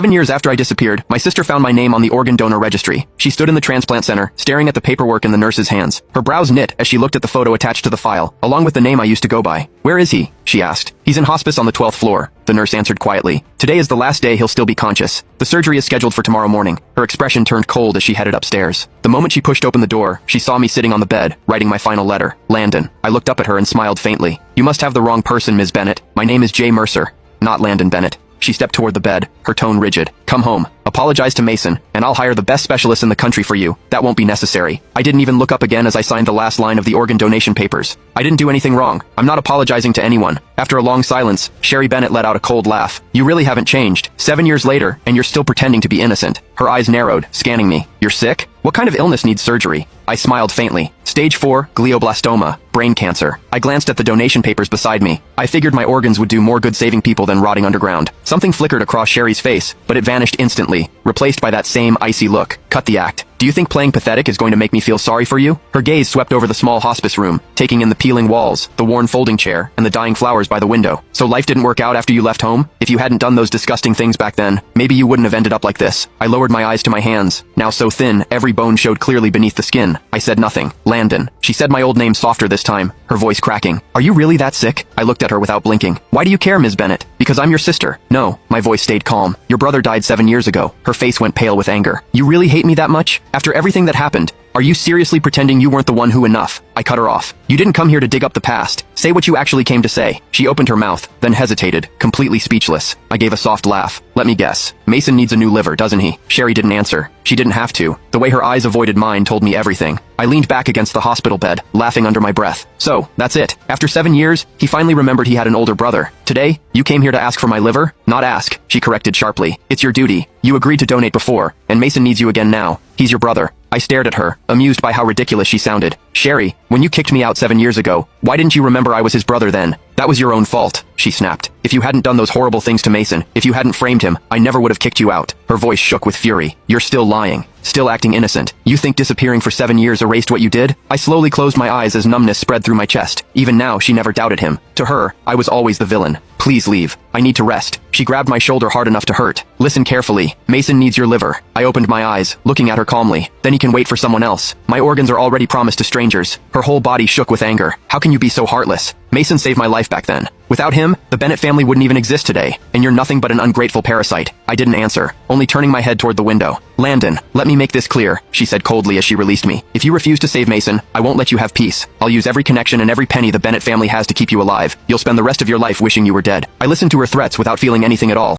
7 years after I disappeared, my sister found my name on the organ donor registry. She stood in the transplant center, staring at the paperwork in the nurse's hands. Her brows knit as she looked at the photo attached to the file, along with the name I used to go by. "Where is he?" she asked. "He's in hospice on the 12th floor," the nurse answered quietly. "Today is the last day he'll still be conscious. The surgery is scheduled for tomorrow morning." Her expression turned cold as she headed upstairs. The moment she pushed open the door, she saw me sitting on the bed, writing my final letter. Landon. I looked up at her and smiled faintly. "You must have the wrong person, Ms. Bennett. My name is Jay Mercer, not Landon Bennett." She stepped toward the bed, her tone rigid. "Come home. Apologize to Mason, and I'll hire the best specialist in the country for you. That won't be necessary." I didn't even look up again as I signed the last line of the organ donation papers. I didn't do anything wrong. I'm not apologizing to anyone. After a long silence, Sherry Bennett let out a cold laugh. "You really haven't changed. 7 years later, and you're still pretending to be innocent." Her eyes narrowed, scanning me. "You're sick? What kind of illness needs surgery?" I smiled faintly. "Stage 4, glioblastoma, brain cancer." I glanced at the donation papers beside me. I figured my organs would do more good saving people than rotting underground. Something flickered across Sherry's face, but it vanished instantly, replaced by that same icy look. "Cut the act. Do you think playing pathetic is going to make me feel sorry for you?" Her gaze swept over the small hospice room, taking in the peeling walls, the worn folding chair, and the dying flowers by the window. "So life didn't work out after you left home? If you hadn't done those disgusting things back then, maybe you wouldn't have ended up like this." I lowered my eyes to my hands, now so thin, every bone showed clearly beneath the skin. I said nothing. "Landon." She said my old name softer this time, her voice cracking. "Are you really that sick?" I looked at her without blinking. "Why do you care, Ms. Bennett?" "Because I'm your sister." "No." My voice stayed calm. "Your brother died 7 years ago." Her face went pale with anger. "You really hate me that much? After everything that happened? Are you seriously pretending you weren't the one who enough?" I cut her off. "You didn't come here to dig up the past. Say what you actually came to say." She opened her mouth, then hesitated, completely speechless. I gave a soft laugh. "Let me guess. Mason needs a new liver, doesn't he?" Sherry didn't answer. She didn't have to. The way her eyes avoided mine told me everything. I leaned back against the hospital bed, laughing under my breath. "So, that's it. After 7 years, he finally remembered he had an older brother. Today, you came here to ask for my liver?" "Not ask," she corrected sharply. "It's your duty. You agreed to donate before, and Mason needs you again now. He's your brother." I stared at her, amused by how ridiculous she sounded. "Sherry, when you kicked me out 7 years ago, why didn't you remember I was his brother then?" "That was your own fault," she snapped. "If you hadn't done those horrible things to Mason, if you hadn't framed him, I never would have kicked you out." Her voice shook with fury. "You're still lying. Still acting innocent. You think disappearing for 7 years erased what you did?" I slowly closed my eyes as numbness spread through my chest. Even now, she never doubted him. To her, I was always the villain. "Please leave. I need to rest." She grabbed my shoulder hard enough to hurt. "Listen carefully. Mason needs your liver." I opened my eyes, looking at her calmly. "Then he can wait for someone else. My organs are already promised to strangers." Her whole body shook with anger. "How can you be so heartless? Mason saved my life back then. Without him, the Bennett family wouldn't even exist today, and you're nothing but an ungrateful parasite." I didn't answer, only turning my head toward the window. "Landon, let me make this clear," she said coldly as she released me. "If you refuse to save Mason, I won't let you have peace. I'll use every connection and every penny the Bennett family has to keep you alive. You'll spend the rest of your life wishing you were dead." I listened to her threats without feeling anything at all.